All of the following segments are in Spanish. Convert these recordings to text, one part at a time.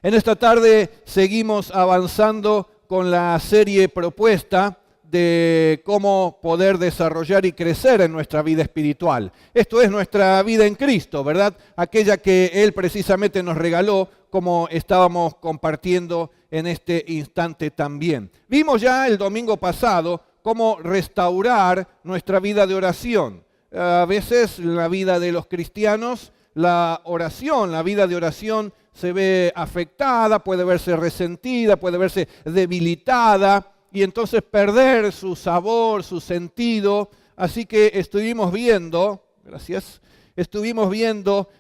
En esta tarde seguimos avanzando con la serie propuesta de cómo poder desarrollar y crecer en nuestra vida espiritual. Esto es nuestra vida en Cristo, ¿verdad? Aquella que Él precisamente nos regaló, como estábamos compartiendo en este instante también. Vimos ya el domingo pasado cómo restaurar nuestra vida de oración. A veces en la vida de los cristianos, la vida de oración se ve afectada, puede verse resentida, puede verse debilitada y entonces perder su sabor, su sentido. Así que estuvimos viendo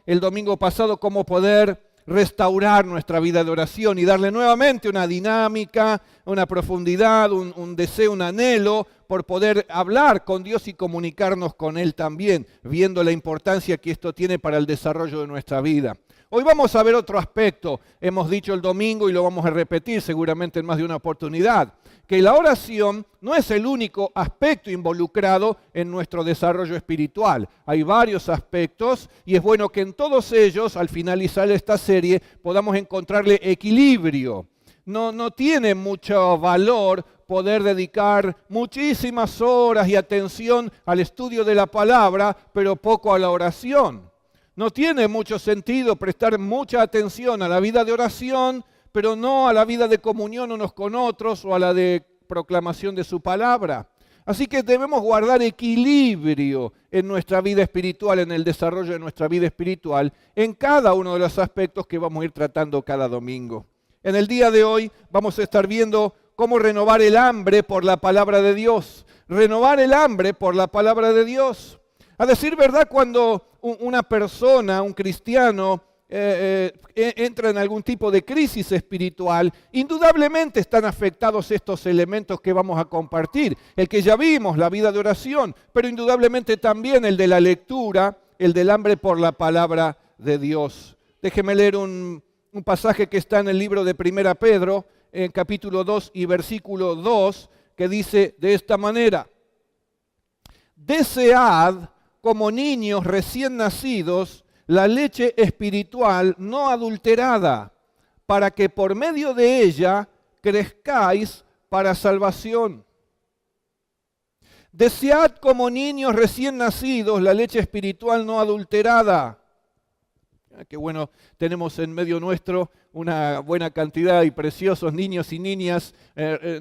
el domingo pasado cómo poder restaurar nuestra vida de oración y darle nuevamente una dinámica, una profundidad, un deseo, un anhelo por poder hablar con Dios y comunicarnos con Él también, viendo la importancia que esto tiene para el desarrollo de nuestra vida. Hoy vamos a ver otro aspecto, hemos dicho el domingo y lo vamos a repetir seguramente en más de una oportunidad, que la oración no es el único aspecto involucrado en nuestro desarrollo espiritual. Hay varios aspectos y es bueno que en todos ellos, al finalizar esta serie, podamos encontrarle equilibrio. No tiene mucho valor poder dedicar muchísimas horas y atención al estudio de la palabra, pero poco a la oración. No tiene mucho sentido prestar mucha atención a la vida de oración, pero no a la vida de comunión unos con otros o a la de proclamación de su palabra. Así que debemos guardar equilibrio en nuestra vida espiritual, en el desarrollo de nuestra vida espiritual, en cada uno de los aspectos que vamos a ir tratando cada domingo. En el día de hoy vamos a estar viendo cómo renovar el hambre por la palabra de Dios. Renovar el hambre por la palabra de Dios. A decir verdad, cuando una persona, un cristiano, entra en algún tipo de crisis espiritual, indudablemente están afectados estos elementos que vamos a compartir. El que ya vimos, la vida de oración, pero indudablemente también el de la lectura, el del hambre por la palabra de Dios. Déjeme leer un pasaje que está en el libro de 1 Pedro, en capítulo 2 y versículo 2, que dice de esta manera: desead como niños recién nacidos la leche espiritual no adulterada, para que por medio de ella crezcáis para salvación. Desead como niños recién nacidos la leche espiritual no adulterada. Qué bueno, tenemos en medio nuestro una buena cantidad y preciosos niños y niñas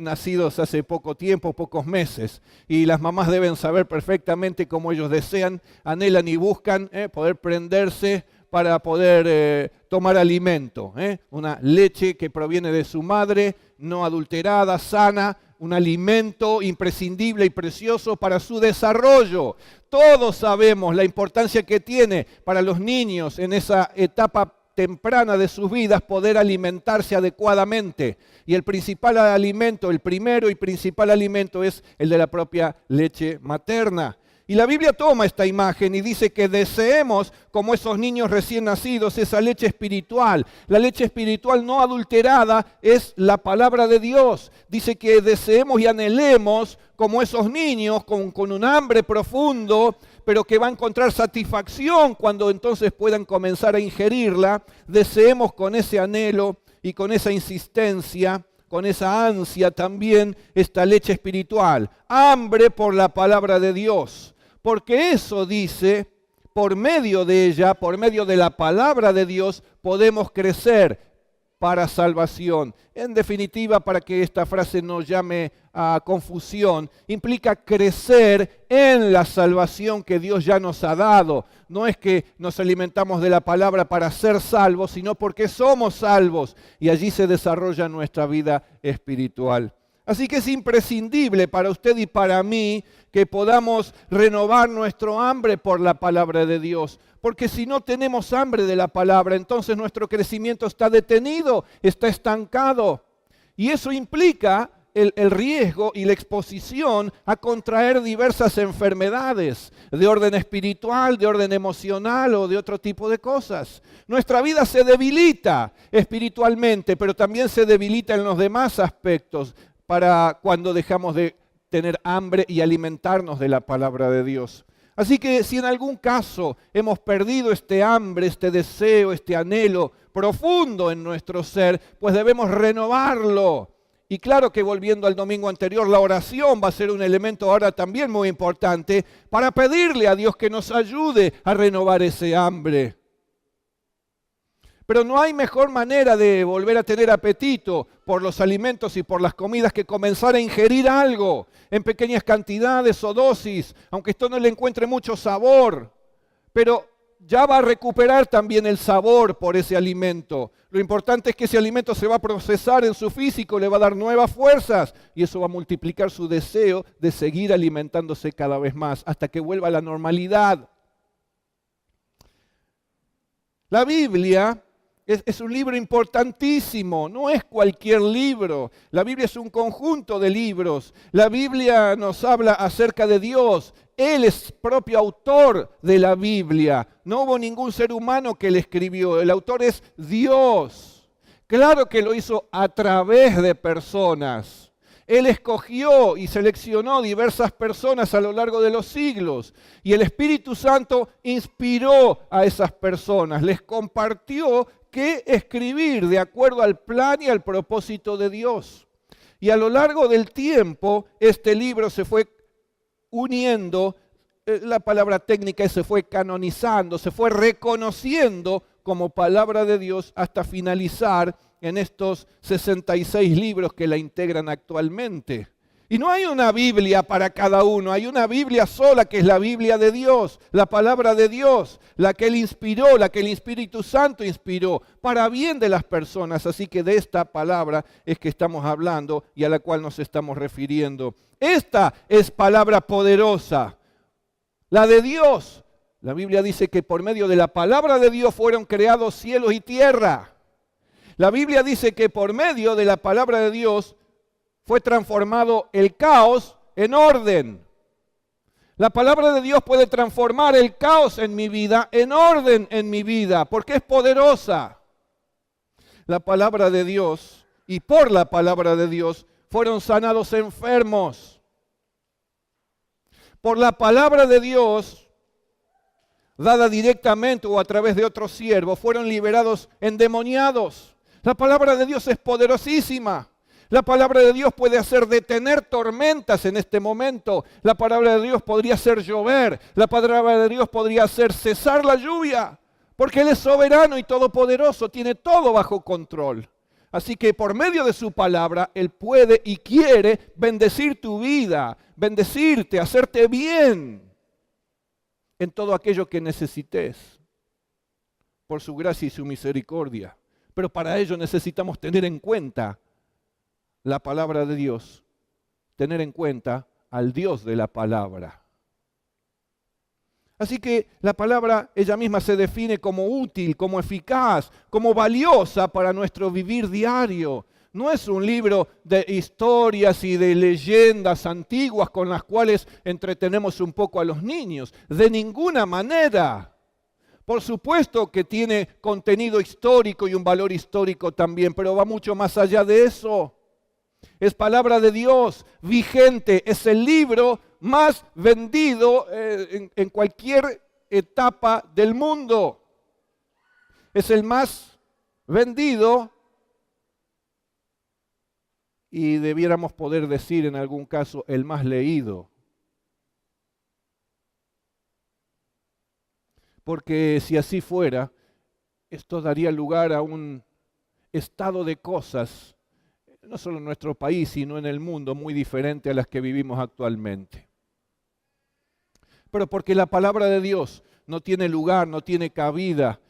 nacidos hace poco tiempo, pocos meses. Y las mamás deben saber perfectamente cómo ellos desean, anhelan y buscan poder prenderse para poder tomar alimento. Una leche que proviene de su madre, no adulterada, sana, un alimento imprescindible y precioso para su desarrollo. Todos sabemos la importancia que tiene para los niños en esa etapa temprana de sus vidas poder alimentarse adecuadamente. Y el principal alimento, el primero y principal alimento es el de la propia leche materna. Y la Biblia toma esta imagen y dice que deseemos, como esos niños recién nacidos, esa leche espiritual. La leche espiritual no adulterada es la palabra de Dios. Dice que deseemos y anhelemos, como esos niños, con un hambre profundo, pero que va a encontrar satisfacción cuando entonces puedan comenzar a ingerirla. Deseemos con ese anhelo y con esa insistencia, con esa ansia también, esta leche espiritual. Hambre por la palabra de Dios. Porque eso dice, por medio de ella, por medio de la palabra de Dios, podemos crecer para salvación. En definitiva, para que esta frase no llame a confusión, implica crecer en la salvación que Dios ya nos ha dado. No es que nos alimentamos de la palabra para ser salvos, sino porque somos salvos y allí se desarrolla nuestra vida espiritual. Así que es imprescindible para usted y para mí que podamos renovar nuestro hambre por la palabra de Dios. Porque si no tenemos hambre de la palabra, entonces nuestro crecimiento está detenido, está estancado. Y eso implica el riesgo y la exposición a contraer diversas enfermedades de orden espiritual, de orden emocional o de otro tipo de cosas. Nuestra vida se debilita espiritualmente, pero también se debilita en los demás aspectos para cuando dejamos de tener hambre y alimentarnos de la palabra de Dios. Así que si en algún caso hemos perdido este hambre, este deseo, este anhelo profundo en nuestro ser, pues debemos renovarlo. Y claro que volviendo al domingo anterior, la oración va a ser un elemento ahora también muy importante para pedirle a Dios que nos ayude a renovar ese hambre. Pero no hay mejor manera de volver a tener apetito por los alimentos y por las comidas que comenzar a ingerir algo en pequeñas cantidades o dosis, aunque esto no le encuentre mucho sabor. Pero ya va a recuperar también el sabor por ese alimento. Lo importante es que ese alimento se va a procesar en su físico, le va a dar nuevas fuerzas y eso va a multiplicar su deseo de seguir alimentándose cada vez más hasta que vuelva a la normalidad. La Biblia es un libro importantísimo, no es cualquier libro. La Biblia es un conjunto de libros. La Biblia nos habla acerca de Dios. Él es propio autor de la Biblia. No hubo ningún ser humano que le escribió. El autor es Dios. Claro que lo hizo a través de personas. Él escogió y seleccionó diversas personas a lo largo de los siglos. Y el Espíritu Santo inspiró a esas personas. Les compartió qué escribir de acuerdo al plan y al propósito de Dios. Y a lo largo del tiempo, este libro se fue uniendo, la palabra técnica es se fue canonizando, se fue reconociendo como palabra de Dios hasta finalizar en estos 66 libros que la integran actualmente. Y no hay una Biblia para cada uno, hay una Biblia sola que es la Biblia de Dios, la palabra de Dios, la que Él inspiró, la que el Espíritu Santo inspiró, para bien de las personas. Así que de esta palabra es que estamos hablando y a la cual nos estamos refiriendo. Esta es palabra poderosa, la de Dios. La Biblia dice que por medio de la palabra de Dios fueron creados cielos y tierra. La Biblia dice que por medio de la palabra de Dios fue transformado el caos en orden. La palabra de Dios puede transformar el caos en mi vida en orden en mi vida, porque es poderosa. La palabra de Dios y por la palabra de Dios fueron sanados enfermos. Por la palabra de Dios, dada directamente o a través de otros siervos, fueron liberados endemoniados. La palabra de Dios es poderosísima. La palabra de Dios puede hacer detener tormentas en este momento. La palabra de Dios podría hacer llover. La palabra de Dios podría hacer cesar la lluvia. Porque Él es soberano y todopoderoso, tiene todo bajo control. Así que por medio de su palabra, Él puede y quiere bendecir tu vida, bendecirte, hacerte bien en todo aquello que necesites, por su gracia y su misericordia. Pero para ello necesitamos tener en cuenta la palabra de Dios, tener en cuenta al Dios de la palabra. Así que la palabra ella misma se define como útil, como eficaz, como valiosa para nuestro vivir diario. No es un libro de historias y de leyendas antiguas con las cuales entretenemos un poco a los niños. De ninguna manera. Por supuesto que tiene contenido histórico y un valor histórico también, pero va mucho más allá de eso. Es palabra de Dios, vigente, es el libro más vendido en cualquier etapa del mundo. Es el más vendido y debiéramos poder decir en algún caso el más leído. Porque si así fuera, esto daría lugar a un estado de cosas no solo en nuestro país, sino en el mundo, muy diferente a las que vivimos actualmente. Pero porque la palabra de Dios no tiene lugar, no tiene cabida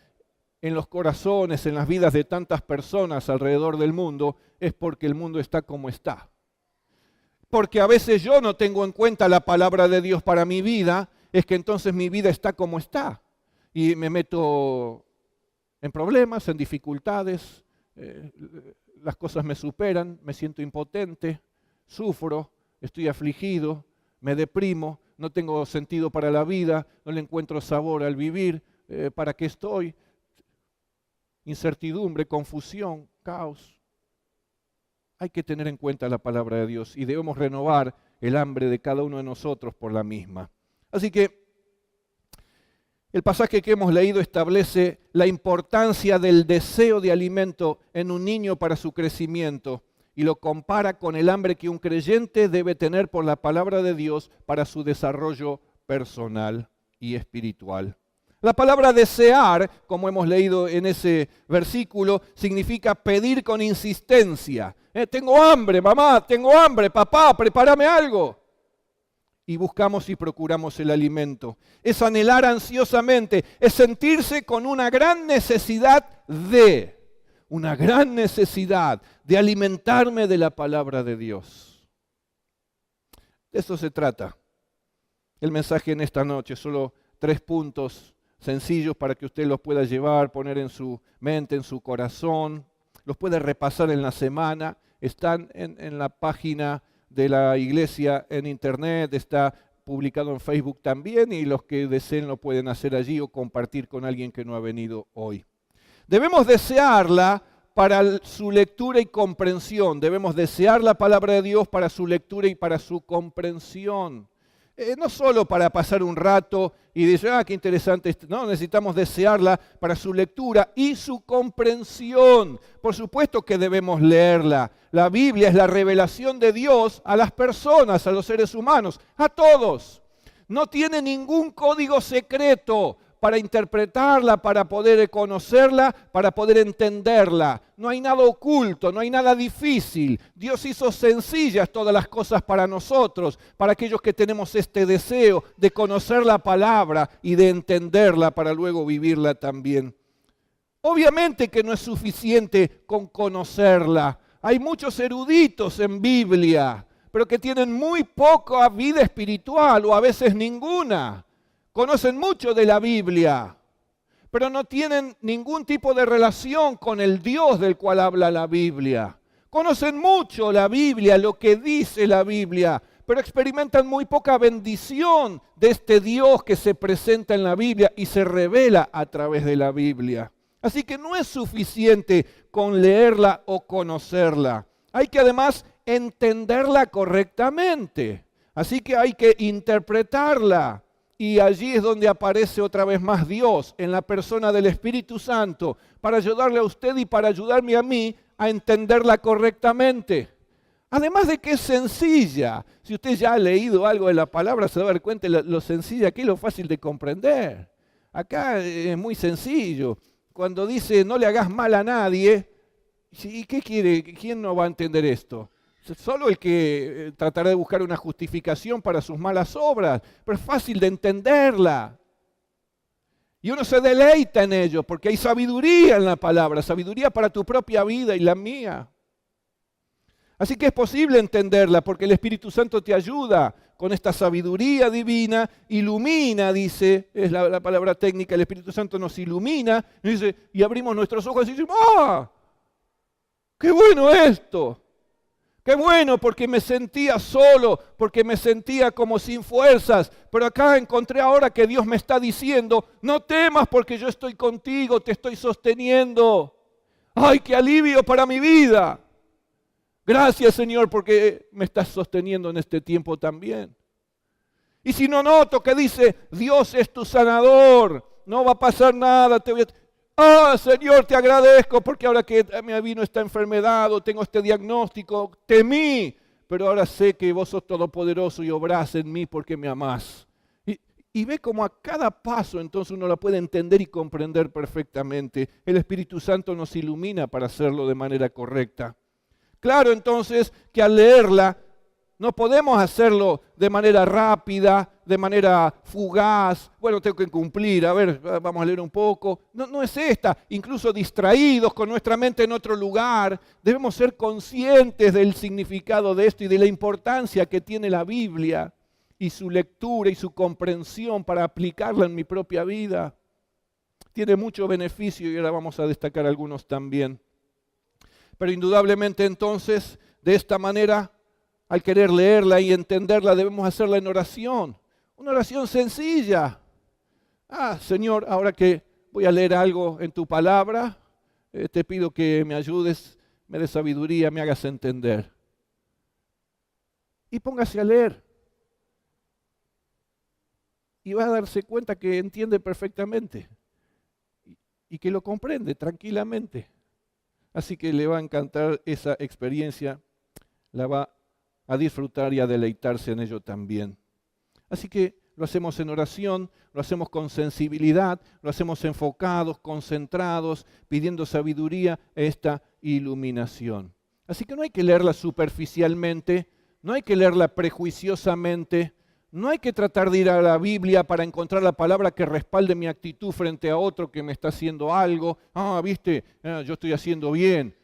en los corazones, en las vidas de tantas personas alrededor del mundo, es porque el mundo está como está. Porque a veces yo no tengo en cuenta la palabra de Dios para mi vida, es que entonces mi vida está como está. Y me meto en problemas, en dificultades, las cosas me superan, me siento impotente, sufro, estoy afligido, me deprimo, no tengo sentido para la vida, no le encuentro sabor al vivir, ¿para qué estoy? Incertidumbre, confusión, caos. Hay que tener en cuenta la palabra de Dios y debemos renovar el hambre de cada uno de nosotros por la misma. Así que El pasaje que hemos leído establece la importancia del deseo de alimento en un niño para su crecimiento y lo compara con el hambre que un creyente debe tener por la palabra de Dios para su desarrollo personal y espiritual. La palabra desear, como hemos leído en ese versículo, significa pedir con insistencia. Tengo hambre, mamá, tengo hambre, papá, prepárame algo. Y buscamos y procuramos el alimento. Es anhelar ansiosamente, es sentirse con una gran necesidad de alimentarme de la palabra de Dios. De eso se trata. El mensaje en esta noche, solo 3 puntos sencillos para que usted los pueda llevar, poner en su mente, en su corazón, los puede repasar en la semana, están en la página de la iglesia en internet, está publicado en Facebook también y los que deseen lo pueden hacer allí o compartir con alguien que no ha venido hoy. Debemos desearla para su lectura y comprensión, debemos desear la palabra de Dios para su lectura y para su comprensión. No solo para pasar un rato y decir, qué interesante, no, necesitamos desearla para su lectura y su comprensión. Por supuesto que debemos leerla. La Biblia es la revelación de Dios a las personas, a los seres humanos, a todos. No tiene ningún código secreto para interpretarla, para poder conocerla, para poder entenderla. No hay nada oculto, no hay nada difícil. Dios hizo sencillas todas las cosas para nosotros, para aquellos que tenemos este deseo de conocer la palabra y de entenderla para luego vivirla también. Obviamente que no es suficiente con conocerla. Hay muchos eruditos en Biblia, pero que tienen muy poca vida espiritual o a veces ninguna. Conocen mucho de la Biblia, pero no tienen ningún tipo de relación con el Dios del cual habla la Biblia. Conocen mucho la Biblia, lo que dice la Biblia, pero experimentan muy poca bendición de este Dios que se presenta en la Biblia y se revela a través de la Biblia. Así que no es suficiente con leerla o conocerla. Hay que además entenderla correctamente. Así que hay que interpretarla. Y allí es donde aparece otra vez más Dios en la persona del Espíritu Santo para ayudarle a usted y para ayudarme a mí a entenderla correctamente. Además de que es sencilla. Si usted ya ha leído algo de la palabra, se va a dar cuenta de lo sencilla que es, lo fácil de comprender. Acá es muy sencillo. Cuando dice no le hagas mal a nadie, ¿y qué quiere? ¿Quién no va a entender esto? Solo el que tratará de buscar una justificación para sus malas obras, pero es fácil de entenderla. Y uno se deleita en ello, porque hay sabiduría en la palabra, sabiduría para tu propia vida y la mía. Así que es posible entenderla, porque el Espíritu Santo te ayuda con esta sabiduría divina, ilumina, dice, es la palabra técnica, el Espíritu Santo nos ilumina, dice, y abrimos nuestros ojos y decimos, ¡ah! ¡Qué bueno esto! Qué bueno, porque me sentía solo, porque me sentía como sin fuerzas. Pero acá encontré ahora que Dios me está diciendo, no temas porque yo estoy contigo, te estoy sosteniendo. ¡Ay, qué alivio para mi vida! Gracias, Señor, porque me estás sosteniendo en este tiempo también. Y si no noto que dice, Dios es tu sanador, no va a pasar nada, te voy a... Señor, te agradezco porque ahora que me vino esta enfermedad o tengo este diagnóstico, temí, pero ahora sé que vos sos todopoderoso y obrás en mí porque me amás. Y ve cómo a cada paso entonces uno la puede entender y comprender perfectamente. El Espíritu Santo nos ilumina para hacerlo de manera correcta. Claro entonces que al leerla no podemos hacerlo de manera rápida, de manera fugaz. Bueno, tengo que cumplir, a ver, vamos a leer un poco. No es esta, incluso distraídos con nuestra mente en otro lugar. Debemos ser conscientes del significado de esto y de la importancia que tiene la Biblia y su lectura y su comprensión para aplicarla en mi propia vida. Tiene mucho beneficio y ahora vamos a destacar algunos también. Pero indudablemente entonces, de esta manera, al querer leerla y entenderla, debemos hacerla en oración. Una oración sencilla. Señor, ahora que voy a leer algo en tu palabra, te pido que me ayudes, me des sabiduría, me hagas entender. Y póngase a leer. y va a darse cuenta que entiende perfectamente y que lo comprende tranquilamente. Así que le va a encantar esa experiencia, la va a disfrutar y a deleitarse en ello también. Así que lo hacemos en oración, lo hacemos con sensibilidad, lo hacemos enfocados, concentrados, pidiendo sabiduría a esta iluminación. Así que no hay que leerla superficialmente, no hay que leerla prejuiciosamente, no hay que tratar de ir a la Biblia para encontrar la palabra que respalde mi actitud frente a otro que me está haciendo algo. Viste, yo estoy haciendo bien,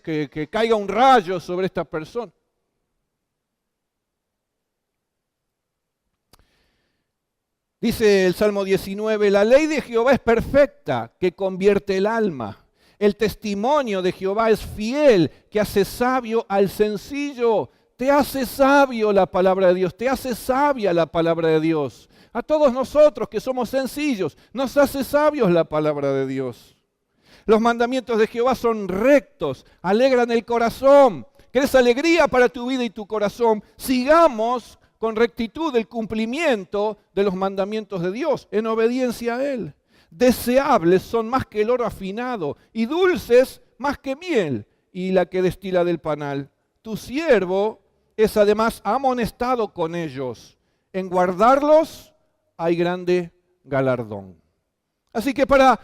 que caiga un rayo sobre esta persona. Dice el Salmo 19, la ley de Jehová es perfecta, que convierte el alma. El testimonio de Jehová es fiel, que hace sabio al sencillo. Te hace sabio la palabra de Dios, te hace sabia la palabra de Dios. A todos nosotros que somos sencillos, nos hace sabios la palabra de Dios. Los mandamientos de Jehová son rectos, alegran el corazón. ¿Querés alegría para tu vida y tu corazón? Sigamos con rectitud el cumplimiento de los mandamientos de Dios, en obediencia a Él. Deseables son más que el oro afinado, y dulces más que miel, y la que destila del panal. Tu siervo es además amonestado con ellos. En guardarlos hay grande galardón. Así que para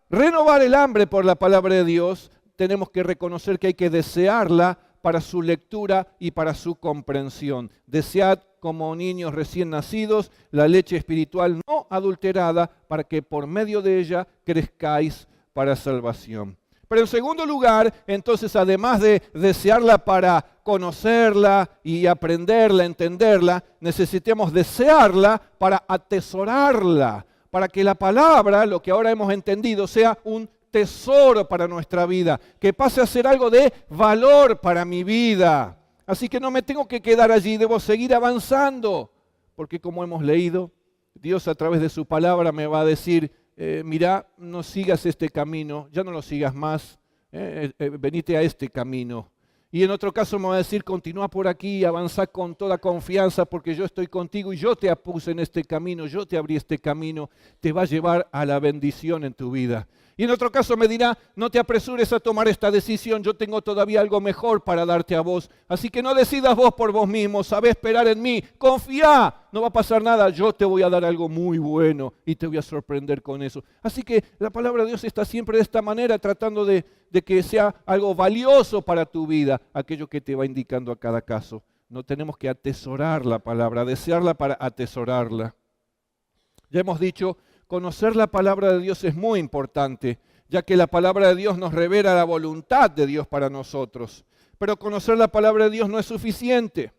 renovar el hambre por la palabra de Dios, tenemos que reconocer que hay que desearla para su lectura y para su comprensión. Desead como niños recién nacidos la leche espiritual no adulterada, para que por medio de ella crezcáis para salvación. Pero en segundo lugar, entonces, además de desearla para conocerla y aprenderla, entenderla, necesitamos desearla para atesorarla, para que la palabra, lo que ahora hemos entendido, sea un tesoro para nuestra vida, que pase a ser algo de valor para mi vida. Así que no me tengo que quedar allí, debo seguir avanzando, porque como hemos leído, Dios a través de su palabra me va a decir, mira, no sigas este camino, ya no lo sigas más, venite a este camino. Y en otro caso me va a decir, continúa por aquí, avanza con toda confianza porque yo estoy contigo y yo te puse en este camino, yo te abrí este camino, te va a llevar a la bendición en tu vida. Y en otro caso me dirá, no te apresures a tomar esta decisión, yo tengo todavía algo mejor para darte a vos. Así que no decidas vos por vos mismo, sabé esperar en mí, confía, no va a pasar nada, yo te voy a dar algo muy bueno y te voy a sorprender con eso. Así que la palabra de Dios está siempre de esta manera, tratando de que sea algo valioso para tu vida, aquello que te va indicando a cada caso. No tenemos que atesorar la palabra, desearla para atesorarla. Ya hemos dicho, conocer la palabra de Dios es muy importante, ya que la palabra de Dios nos revela la voluntad de Dios para nosotros. Pero conocer la palabra de Dios no es suficiente.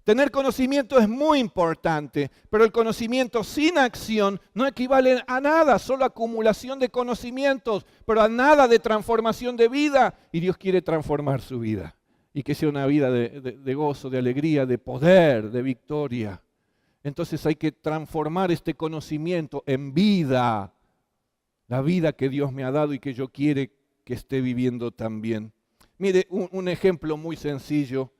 Tener conocimiento es muy importante, pero el conocimiento sin acción no equivale a nada, solo acumulación de conocimientos, pero a nada de transformación de vida. Y Dios quiere transformar su vida y que sea una vida de gozo, de alegría, de poder, de victoria. Entonces hay que transformar este conocimiento en vida, la vida que Dios me ha dado y que yo quiere que esté viviendo también. Mire, un ejemplo muy sencillo.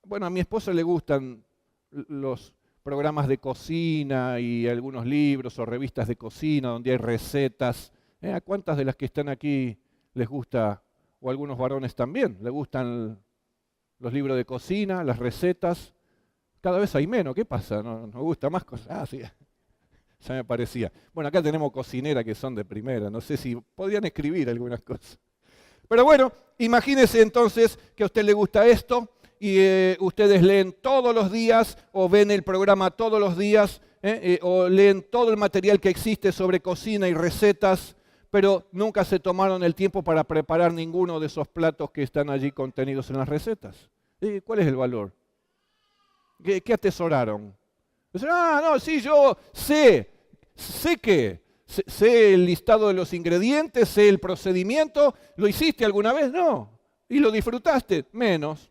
Bueno, a mi esposa le gustan los programas de cocina y algunos libros o revistas de cocina donde hay recetas. ¿A cuántas de las que están aquí les gusta, o a algunos varones también, les gustan los libros de cocina, las recetas? Cada vez hay menos, ¿qué pasa? ¿No gusta más cosas? Ah, sí, ya me parecía. Bueno, acá tenemos cocineras que son de primera, no sé si podrían escribir algunas cosas. Pero bueno, imagínese entonces que a usted le gusta esto, y ustedes leen todos los días o ven el programa todos los días o leen todo el material que existe sobre cocina y recetas, pero nunca se tomaron el tiempo para preparar ninguno de esos platos que están allí contenidos en las recetas. ¿Cuál es el valor? ¿Qué atesoraron? No, sí, yo sé el listado de los ingredientes, sé el procedimiento. ¿Lo hiciste alguna vez? No. ¿Y lo disfrutaste? Menos.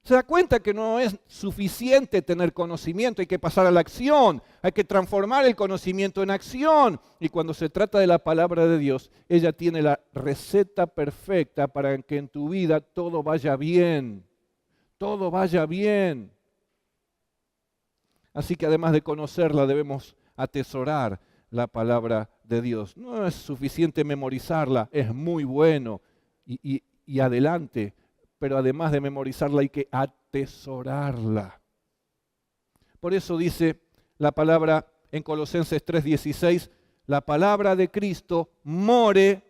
Se da cuenta que no es suficiente tener conocimiento, hay que pasar a la acción, hay que transformar el conocimiento en acción. Y cuando se trata de la palabra de Dios, ella tiene la receta perfecta para que en tu vida todo vaya bien. Todo vaya bien. Así que además de conocerla, debemos atesorar la palabra de Dios. No es suficiente memorizarla, es muy bueno y adelante, pero además de memorizarla hay que atesorarla. Por eso dice la palabra en Colosenses 3:16, la palabra de Cristo more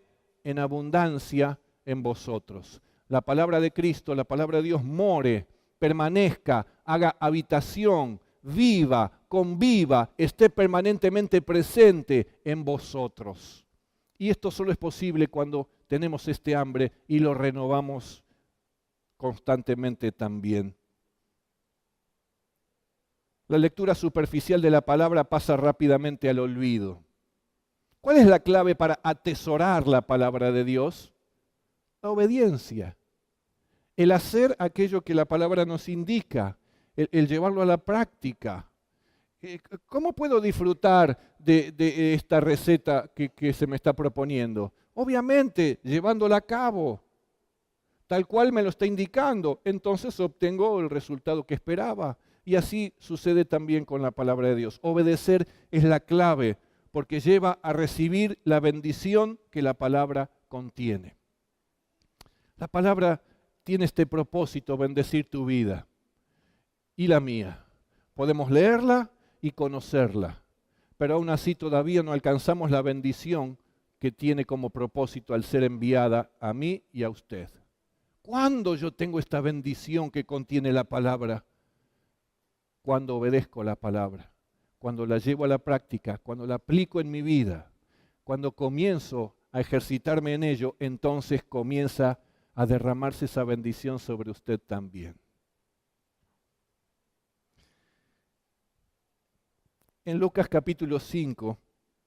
en abundancia en vosotros. La palabra de Cristo, la palabra de Dios more, permanezca, haga habitación, viva, conviva, esté permanentemente presente en vosotros. Y esto solo es posible cuando tenemos este hambre y lo renovamos constantemente también. La lectura superficial de la palabra pasa rápidamente al olvido. ¿Cuál es la clave para atesorar la palabra de Dios? La obediencia. El hacer aquello que la palabra nos indica, el llevarlo a la práctica. ¿Cómo puedo disfrutar de esta receta que se me está proponiendo? Obviamente, llevándola a cabo, tal cual me lo está indicando. Entonces obtengo el resultado que esperaba. Y así sucede también con la palabra de Dios. Obedecer es la clave, porque lleva a recibir la bendición que la palabra contiene. La palabra tiene este propósito, bendecir tu vida y la mía. Podemos leerla y conocerla, pero aún así todavía no alcanzamos la bendición que tiene como propósito al ser enviada a mí y a usted. ¿Cuándo yo tengo esta bendición que contiene la palabra? Cuando obedezco la palabra, cuando la llevo a la práctica, cuando la aplico en mi vida, cuando comienzo a ejercitarme en ello, entonces comienza a derramarse esa bendición sobre usted también. En Lucas capítulo 5,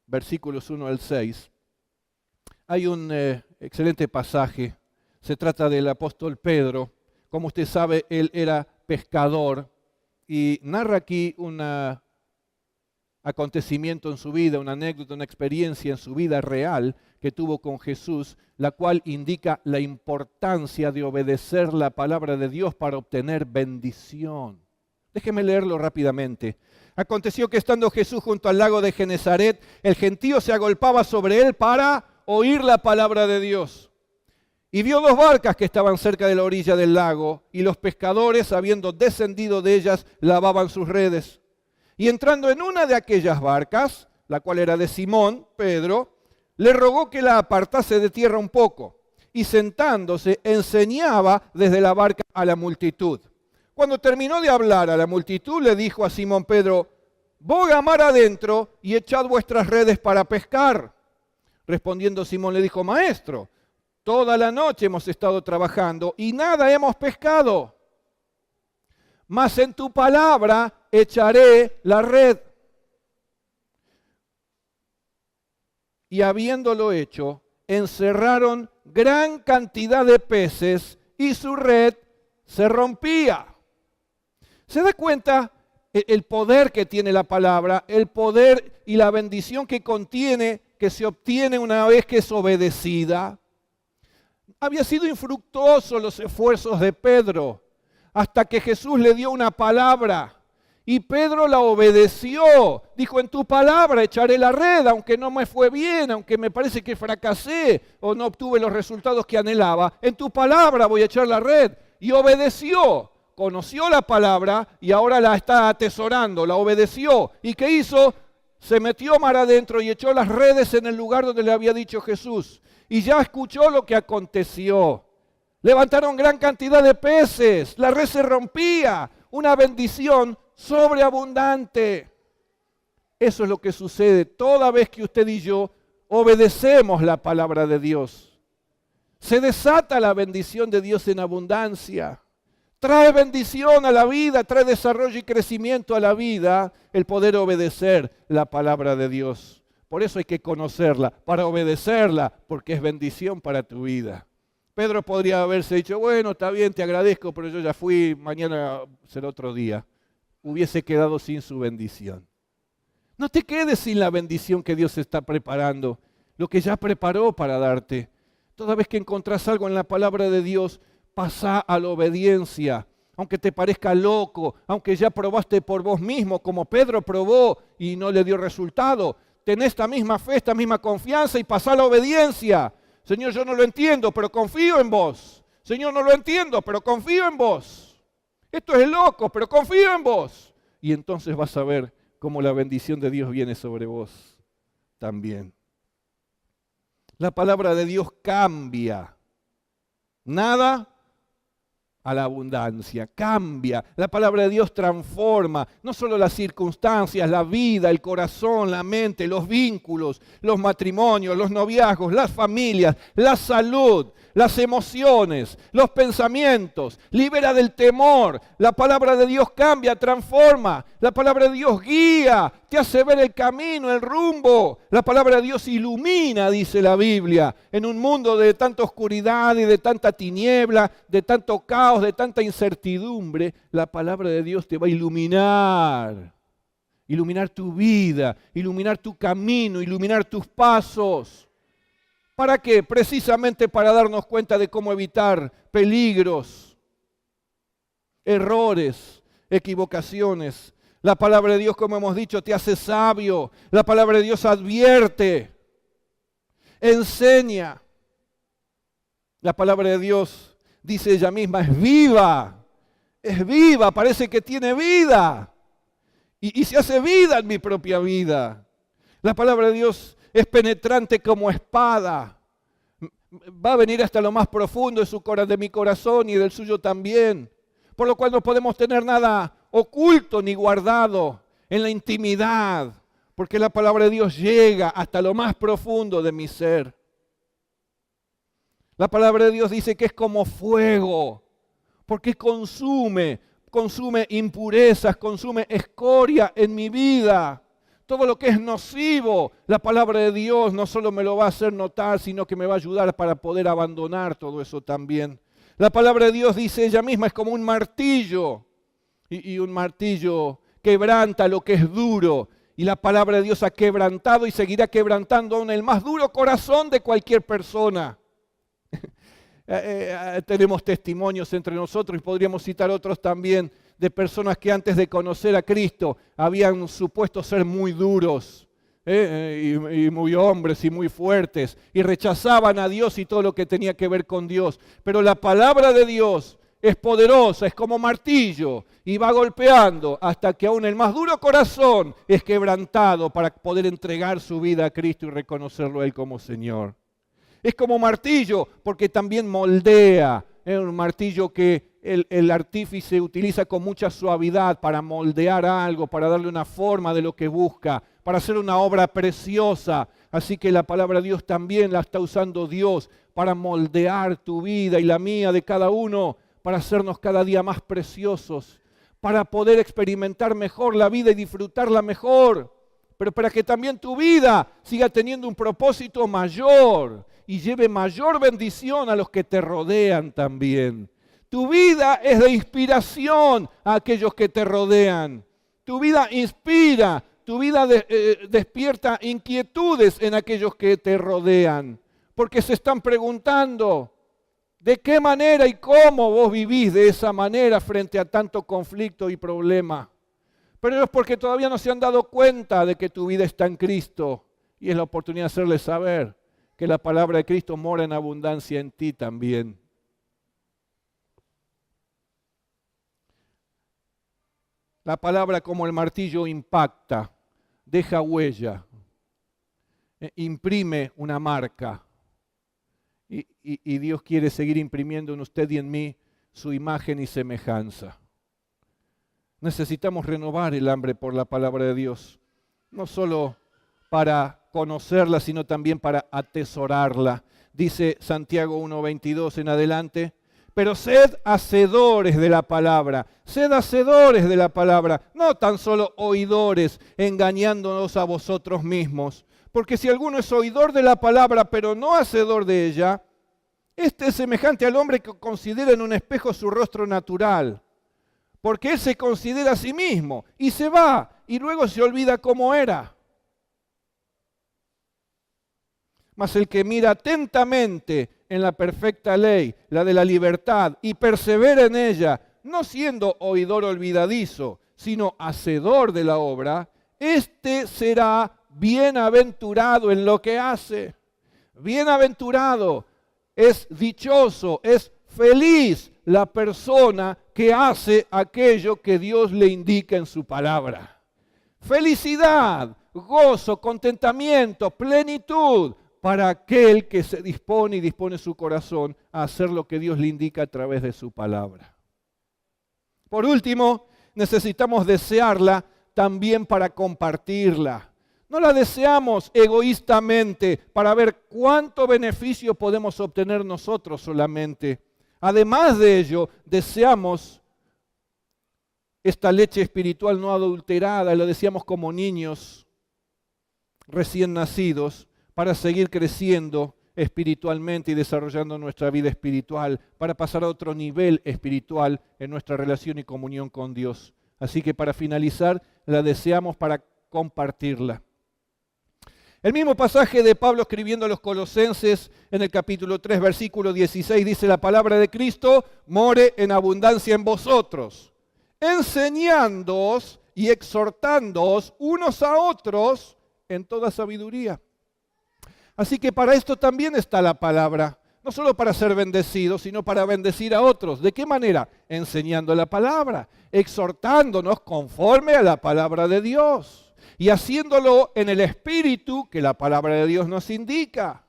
versículos 1 al 6, hay un excelente pasaje. Se trata del apóstol Pedro. Como usted sabe, él era pescador y narra aquí un acontecimiento en su vida, una anécdota, una experiencia en su vida real que tuvo con Jesús, la cual indica la importancia de obedecer la palabra de Dios para obtener bendición. Déjeme leerlo rápidamente. Aconteció que estando Jesús junto al lago de Genesaret, el gentío se agolpaba sobre él para oír la palabra de Dios. Y vio dos barcas que estaban cerca de la orilla del lago, y los pescadores, habiendo descendido de ellas, lavaban sus redes. Y entrando en una de aquellas barcas, la cual era de Simón, Pedro, le rogó que la apartase de tierra un poco, y sentándose enseñaba desde la barca a la multitud. Cuando terminó de hablar a la multitud, le dijo a Simón Pedro: boga mar adentro y echad vuestras redes para pescar. Respondiendo Simón le dijo: Maestro, toda la noche hemos estado trabajando y nada hemos pescado. Mas en tu palabra echaré la red. Y habiéndolo hecho, encerraron gran cantidad de peces y su red se rompía. ¿Se da cuenta el poder que tiene la palabra, el poder y la bendición que contiene, que se obtiene una vez que es obedecida? Había sido infructuosos los esfuerzos de Pedro hasta que Jesús le dio una palabra y Pedro la obedeció. Dijo: en tu palabra echaré la red, aunque no me fue bien, aunque me parece que fracasé o no obtuve los resultados que anhelaba. En tu palabra voy a echar la red. Y obedeció, conoció la palabra y ahora la está atesorando, la obedeció. ¿Y qué hizo? Se metió mar adentro y echó las redes en el lugar donde le había dicho Jesús. Y ya escuchó lo que aconteció. Levantaron gran cantidad de peces, la red se rompía, una bendición sobreabundante. Eso es lo que sucede toda vez que usted y yo obedecemos la palabra de Dios. Se desata la bendición de Dios en abundancia. Trae bendición a la vida, trae desarrollo y crecimiento a la vida el poder obedecer la palabra de Dios. Por eso hay que conocerla, para obedecerla, porque es bendición para tu vida. Pedro podría haberse dicho: bueno, está bien, te agradezco, pero yo ya fui, mañana será otro día. Hubiese quedado sin su bendición. No te quedes sin la bendición que Dios está preparando, lo que ya preparó para darte. Toda vez que encontrás algo en la palabra de Dios, pasá a la obediencia. aunque te parezca loco, aunque ya probaste por vos mismo, como Pedro probó y no le dio resultado, tenés esta misma fe, esta misma confianza y pasá a la obediencia. Señor, yo no lo entiendo, pero confío en vos. Señor, no lo entiendo, pero confío en vos. Esto es loco, pero confío en vos. Y entonces vas a ver cómo la bendición de Dios viene sobre vos también. La palabra de Dios cambia. Nada a la abundancia, cambia. La palabra de Dios transforma no solo las circunstancias, la vida, el corazón, la mente, los vínculos, los matrimonios, los noviazgos, las familias, la salud, las emociones, los pensamientos, libera del temor. La palabra de Dios cambia, transforma. La palabra de Dios guía, te hace ver el camino, el rumbo. La palabra de Dios ilumina, dice la Biblia, en un mundo de tanta oscuridad y de tanta tiniebla, de tanto caos, de tanta incertidumbre. La palabra de Dios te va a iluminar. Iluminar tu vida, iluminar tu camino, iluminar tus pasos. ¿Para qué? Precisamente para darnos cuenta de cómo evitar peligros, errores, equivocaciones. La palabra de Dios, como hemos dicho, te hace sabio. La palabra de Dios advierte, enseña. La palabra de Dios, dice ella misma, es viva, parece que tiene vida. Y se hace vida en mi propia vida. La palabra de Dios es penetrante como espada. Va a venir hasta lo más profundo de mi corazón y del suyo también. Por lo cual no podemos tener nada oculto ni guardado en la intimidad. Porque la palabra de Dios llega hasta lo más profundo de mi ser. La palabra de Dios dice que es como fuego. Porque consume impurezas, consume escoria en mi vida. Todo lo que es nocivo, la palabra de Dios no solo me lo va a hacer notar, sino que me va a ayudar para poder abandonar todo eso también. La palabra de Dios, dice ella misma, es como un martillo. Y un martillo quebranta lo que es duro. Y la palabra de Dios ha quebrantado y seguirá quebrantando aún el más duro corazón de cualquier persona. Tenemos testimonios entre nosotros y podríamos citar otros también de personas que antes de conocer a Cristo habían supuesto ser muy duros y muy hombres y muy fuertes y rechazaban a Dios y todo lo que tenía que ver con Dios. Pero la palabra de Dios es poderosa, es como martillo y va golpeando hasta que aún el más duro corazón es quebrantado para poder entregar su vida a Cristo y reconocerlo a Él como Señor. Es como martillo porque también moldea. Es un martillo que el artífice utiliza con mucha suavidad para moldear algo, para darle una forma de lo que busca, para hacer una obra preciosa. Así que la palabra de Dios también la está usando Dios para moldear tu vida y la mía de cada uno, para hacernos cada día más preciosos, para poder experimentar mejor la vida y disfrutarla mejor, pero para que también tu vida siga teniendo un propósito mayor y lleve mayor bendición a los que te rodean también. Tu vida es de inspiración a aquellos que te rodean. Tu vida inspira, tu vida despierta inquietudes en aquellos que te rodean, porque se están preguntando de qué manera y cómo vos vivís de esa manera frente a tanto conflicto y problema. Pero es porque todavía no se han dado cuenta de que tu vida está en Cristo y es la oportunidad de hacerles saber que la palabra de Cristo mora en abundancia en ti también. La palabra como el martillo impacta, deja huella, imprime una marca. Y Dios quiere seguir imprimiendo en usted y en mí su imagen y semejanza. Necesitamos renovar el hambre por la palabra de Dios, no solo para conocerla, sino también para atesorarla. Dice Santiago 1:22 en adelante, pero sed hacedores de la palabra, no tan solo oidores, engañándonos a vosotros mismos. Porque si alguno es oidor de la palabra, pero no hacedor de ella, este es semejante al hombre que considera en un espejo su rostro natural. Porque él se considera a sí mismo y se va y luego se olvida cómo era. Mas el que mira atentamente en la perfecta ley, la de la libertad, y persevera en ella, no siendo oidor olvidadizo, sino hacedor de la obra, éste será bienaventurado en lo que hace. Bienaventurado, es dichoso, es feliz la persona que hace aquello que Dios le indica en su palabra. Felicidad, gozo, contentamiento, plenitud para aquel que se dispone y dispone su corazón a hacer lo que Dios le indica a través de su palabra. Por último, necesitamos desearla también para compartirla. No la deseamos egoístamente para ver cuánto beneficio podemos obtener nosotros solamente. Además de ello, deseamos esta leche espiritual no adulterada, la deseamos como niños recién nacidos para seguir creciendo espiritualmente y desarrollando nuestra vida espiritual, para pasar a otro nivel espiritual en nuestra relación y comunión con Dios. Así que para finalizar, la deseamos para compartirla. El mismo pasaje de Pablo escribiendo a los Colosenses en el capítulo 3, versículo 16, dice: la palabra de Cristo more en abundancia en vosotros, enseñándoos y exhortándoos unos a otros en toda sabiduría. Así que para esto también está la palabra, no solo para ser bendecidos, sino para bendecir a otros. ¿De qué manera? Enseñando la palabra, exhortándonos conforme a la palabra de Dios y haciéndolo en el espíritu que la palabra de Dios nos indica.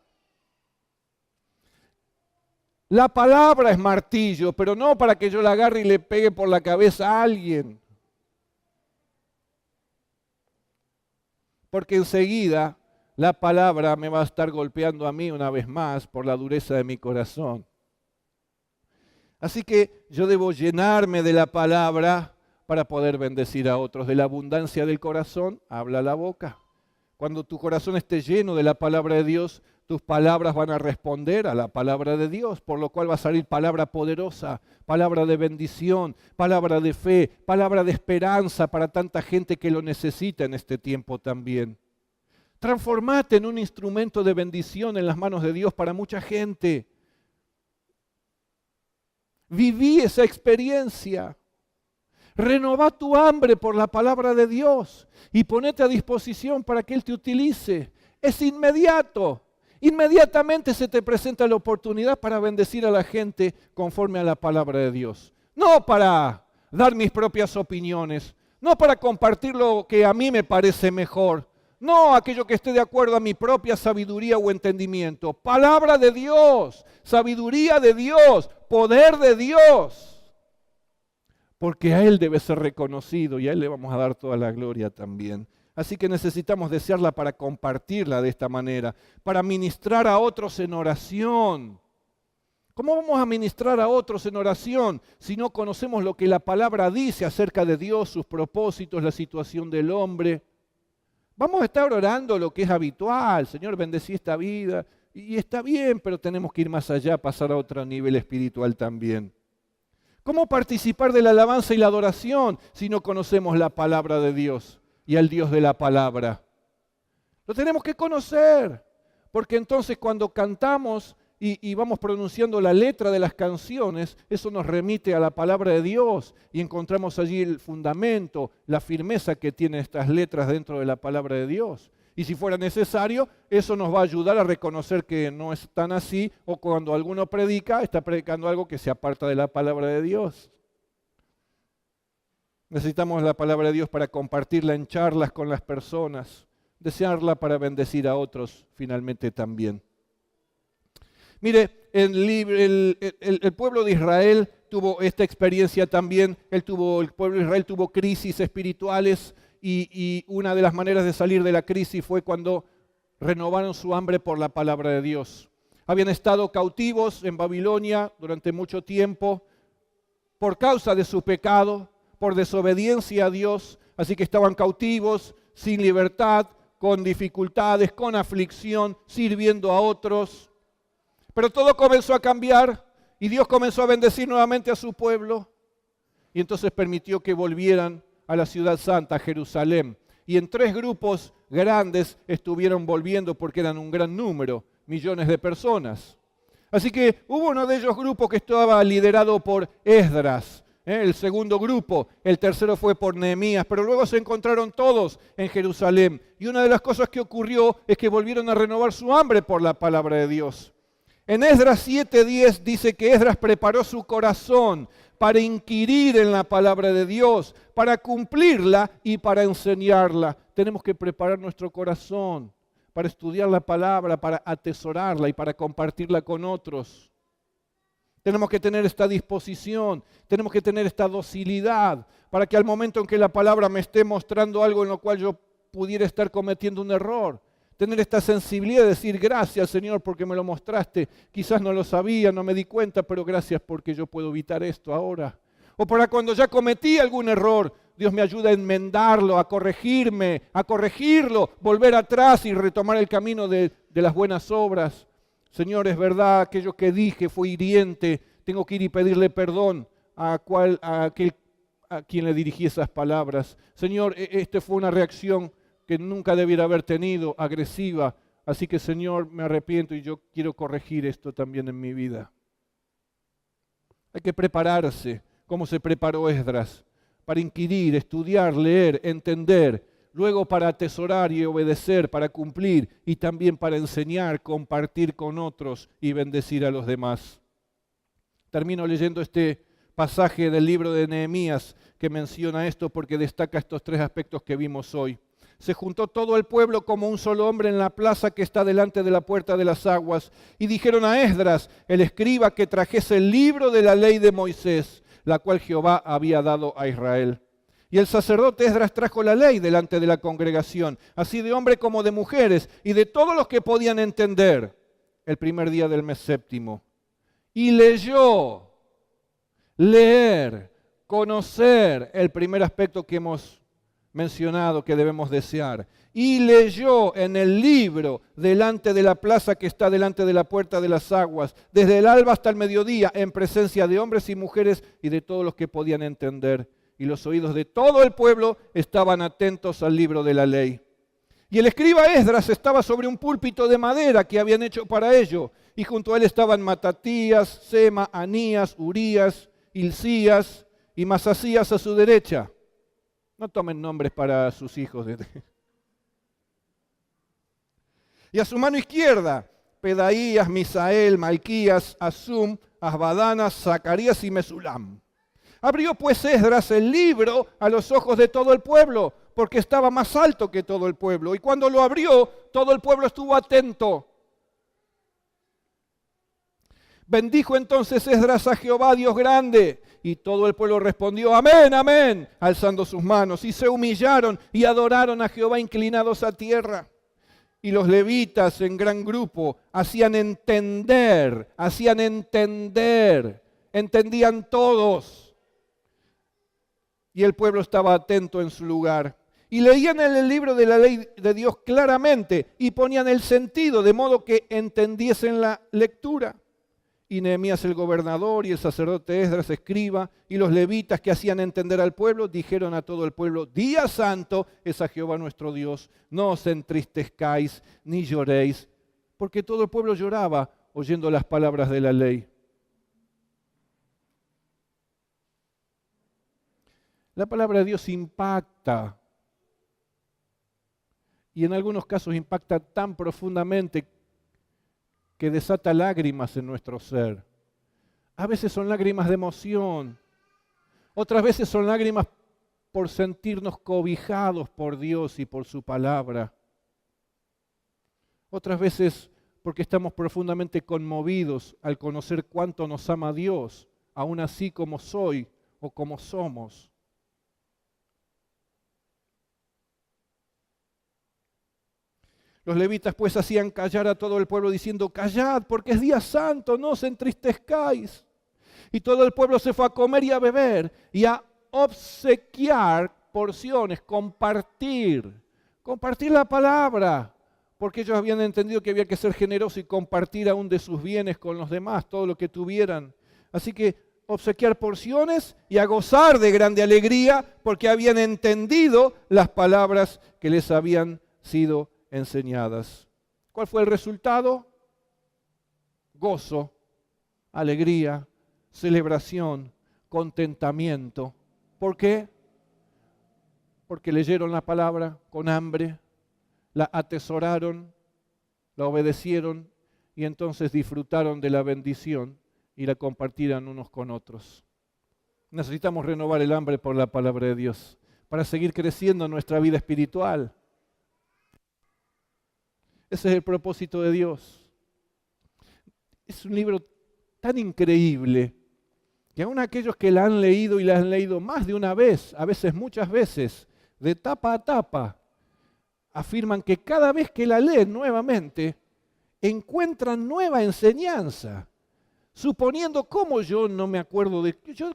La palabra es martillo, pero no para que yo la agarre y le pegue por la cabeza a alguien. Porque enseguida la palabra me va a estar golpeando a mí una vez más por la dureza de mi corazón. Así que yo debo llenarme de la palabra para poder bendecir a otros. De la abundancia del corazón habla la boca. Cuando tu corazón esté lleno de la palabra de Dios, tus palabras van a responder a la palabra de Dios, por lo cual va a salir palabra poderosa, palabra de bendición, palabra de fe, palabra de esperanza para tanta gente que lo necesita en este tiempo también. Transformate en un instrumento de bendición en las manos de Dios para mucha gente. Viví esa experiencia. Renová tu hambre por la palabra de Dios y ponete a disposición para que Él te utilice. Es inmediato. Inmediatamente se te presenta la oportunidad para bendecir a la gente conforme a la palabra de Dios. No para dar mis propias opiniones, no para compartir lo que a mí me parece mejor, no aquello que esté de acuerdo a mi propia sabiduría o entendimiento. Palabra de Dios, sabiduría de Dios, poder de Dios. Porque a Él debe ser reconocido y a Él le vamos a dar toda la gloria también. Así que necesitamos desearla para compartirla de esta manera, para ministrar a otros en oración. ¿Cómo vamos a ministrar a otros en oración si no conocemos lo que la palabra dice acerca de Dios, sus propósitos, la situación del hombre? Vamos a estar orando lo que es habitual. Señor, bendecí esta vida. Y está bien, pero tenemos que ir más allá, pasar a otro nivel espiritual también. ¿Cómo participar de la alabanza y la adoración si no conocemos la palabra de Dios y al Dios de la palabra? Lo tenemos que conocer, porque entonces cuando cantamos y vamos pronunciando la letra de las canciones, eso nos remite a la palabra de Dios y encontramos allí el fundamento, la firmeza que tienen estas letras dentro de la palabra de Dios. Y si fuera necesario, eso nos va a ayudar a reconocer que no es tan así, o cuando alguno predica, está predicando algo que se aparta de la palabra de Dios. Necesitamos la palabra de Dios para compartirla en charlas con las personas, desearla para bendecir a otros finalmente también. Mire, el pueblo de Israel tuvo esta experiencia también. El pueblo de Israel tuvo crisis espirituales y una de las maneras de salir de la crisis fue cuando renovaron su hambre por la palabra de Dios. Habían estado cautivos en Babilonia durante mucho tiempo por causa de su pecado, por desobediencia a Dios, así que estaban cautivos, sin libertad, con dificultades, con aflicción, sirviendo a otros. Pero todo comenzó a cambiar y Dios comenzó a bendecir nuevamente a su pueblo y entonces permitió que volvieran a la ciudad santa, Jerusalén. Y en 3 grupos grandes estuvieron volviendo porque eran un gran número, millones de personas. Así que hubo uno de ellos grupos que estaba liderado por Esdras. el segundo grupo, el tercero fue por Nehemías, pero luego se encontraron todos en Jerusalén. Y una de las cosas que ocurrió es que volvieron a renovar su hambre por la palabra de Dios. En Esdras 7:10 dice que Esdras preparó su corazón para inquirir en la palabra de Dios, para cumplirla y para enseñarla. Tenemos que preparar nuestro corazón para estudiar la palabra, para atesorarla y para compartirla con otros. Tenemos que tener esta disposición, tenemos que tener esta docilidad para que al momento en que la palabra me esté mostrando algo en lo cual yo pudiera estar cometiendo un error, tener esta sensibilidad de decir gracias Señor porque me lo mostraste, quizás no lo sabía, no me di cuenta, pero gracias porque yo puedo evitar esto ahora. O para cuando ya cometí algún error, Dios me ayuda a enmendarlo, a corregirme, a corregirlo, volver atrás y retomar el camino de las buenas obras. Señor, es verdad, aquello que dije fue hiriente, tengo que ir y pedirle perdón a quien le dirigí esas palabras. Señor, esta fue una reacción que nunca debiera haber tenido, agresiva. Así que, Señor, me arrepiento y yo quiero corregir esto también en mi vida. Hay que prepararse, como se preparó Esdras, para inquirir, estudiar, leer, entender, luego para atesorar y obedecer, para cumplir y también para enseñar, compartir con otros y bendecir a los demás. Termino leyendo este pasaje del libro de Nehemías que menciona esto porque destaca estos tres aspectos que vimos hoy. Se juntó todo el pueblo como un solo hombre en la plaza que está delante de la puerta de las aguas y dijeron a Esdras, el escriba, que trajese el libro de la ley de Moisés, la cual Jehová había dado a Israel. Y el sacerdote Esdras trajo la ley delante de la congregación, así de hombres como de mujeres, y de todos los que podían entender, el primer día del mes séptimo. Y leyó, leer, conocer, el primer aspecto que hemos mencionado que debemos desear. Y leyó en el libro delante de la plaza que está delante de la puerta de las aguas, desde el alba hasta el mediodía, en presencia de hombres y mujeres y de todos los que podían entender. Y los oídos de todo el pueblo estaban atentos al libro de la ley. Y el escriba Esdras estaba sobre un púlpito de madera que habían hecho para ello, y junto a él estaban Matatías, Sema, Anías, Urías, Hilcías y Masasías a su derecha. No tomen nombres para sus hijos. Y a su mano izquierda, Pedaías, Misael, Malquías, Asum, Asbadanas, Zacarías y Mesulam. Abrió pues Esdras el libro a los ojos de todo el pueblo, porque estaba más alto que todo el pueblo. Y cuando lo abrió, todo el pueblo estuvo atento. Bendijo entonces Esdras a Jehová, Dios grande. Y todo el pueblo respondió, amén, amén, alzando sus manos. Y se humillaron y adoraron a Jehová inclinados a tierra. Y los levitas en gran grupo hacían entender, entendían todos. Y el pueblo estaba atento en su lugar. Y leían en el libro de la ley de Dios claramente y ponían el sentido de modo que entendiesen la lectura. Y Nehemías el gobernador y el sacerdote Esdras escriba y los levitas que hacían entender al pueblo dijeron a todo el pueblo, día santo es a Jehová nuestro Dios, no os entristezcáis ni lloréis, porque todo el pueblo lloraba oyendo las palabras de la ley. La palabra de Dios impacta y en algunos casos impacta tan profundamente que desata lágrimas en nuestro ser. A veces son lágrimas de emoción, otras veces son lágrimas por sentirnos cobijados por Dios y por su palabra. Otras veces porque estamos profundamente conmovidos al conocer cuánto nos ama Dios, aún así como soy o como somos. Los levitas pues hacían callar a todo el pueblo diciendo, callad porque es día santo, no os entristezcáis. Y todo el pueblo se fue a comer y a beber y a obsequiar porciones, compartir la palabra, porque ellos habían entendido que había que ser generoso y compartir aún de sus bienes con los demás, todo lo que tuvieran. Así que obsequiar porciones y a gozar de grande alegría porque habían entendido las palabras que les habían sido enseñadas. ¿Cuál fue el resultado? Gozo, alegría, celebración, contentamiento. ¿Por qué? Porque leyeron la palabra con hambre, la atesoraron, la obedecieron y entonces disfrutaron de la bendición y la compartieron unos con otros. Necesitamos renovar el hambre por la palabra de Dios para seguir creciendo en nuestra vida espiritual. Ese es el propósito de Dios. Es un libro tan increíble que aun aquellos que la han leído y la han leído más de una vez, a veces muchas veces, de tapa a tapa, afirman que cada vez que la leen nuevamente, encuentran nueva enseñanza. Suponiendo cómo yo no me acuerdo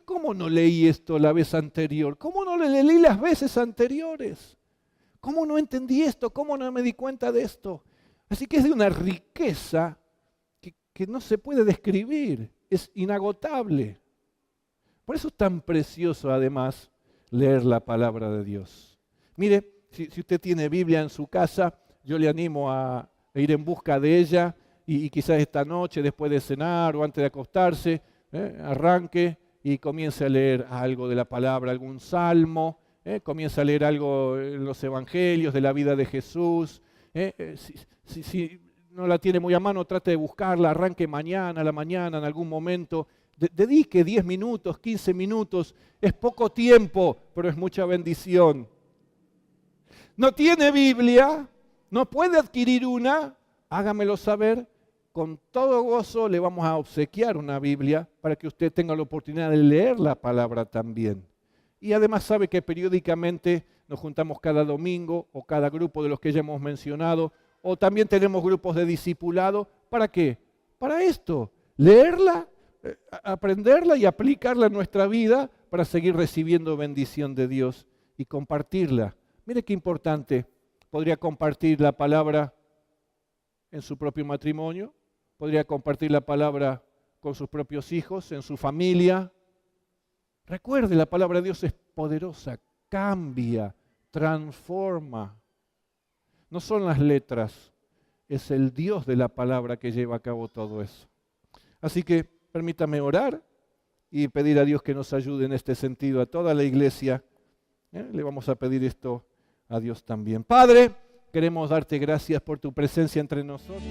cómo no leí esto la vez anterior, cómo no le leí las veces anteriores, cómo no entendí esto, cómo no me di cuenta de esto. Así que es de una riqueza que no se puede describir, es inagotable. Por eso es tan precioso además leer la palabra de Dios. Mire, si usted tiene Biblia en su casa, yo le animo a ir en busca de ella. Y quizás esta noche, después de cenar o antes de acostarse, arranque y comience a leer algo de la palabra, algún salmo, comience a leer algo en los evangelios de la vida de Jesús. Si no la tiene muy a mano, trate de buscarla, arranque mañana, a la mañana, en algún momento. Dedique 10 minutos, 15 minutos, es poco tiempo, pero es mucha bendición. ¿No tiene Biblia? ¿No puede adquirir una? Hágamelo saber. Con todo gozo le vamos a obsequiar una Biblia para que usted tenga la oportunidad de leer la palabra también. Y además sabe que periódicamente nos juntamos cada domingo o cada grupo de los que ya hemos mencionado, o también tenemos grupos de discipulado. ¿Para qué? Para esto, leerla, aprenderla y aplicarla en nuestra vida para seguir recibiendo bendición de Dios y compartirla. Mire qué importante, podría compartir la palabra en su propio matrimonio, podría compartir la palabra con sus propios hijos, en su familia. Recuerde, la palabra de Dios es poderosa, cambia, transforma. No son las letras, es el Dios de la palabra que lleva a cabo todo eso. Así que permítame orar y pedir a Dios que nos ayude en este sentido, a toda la iglesia. Le vamos a pedir esto a Dios también. Padre, queremos darte gracias por tu presencia entre nosotros.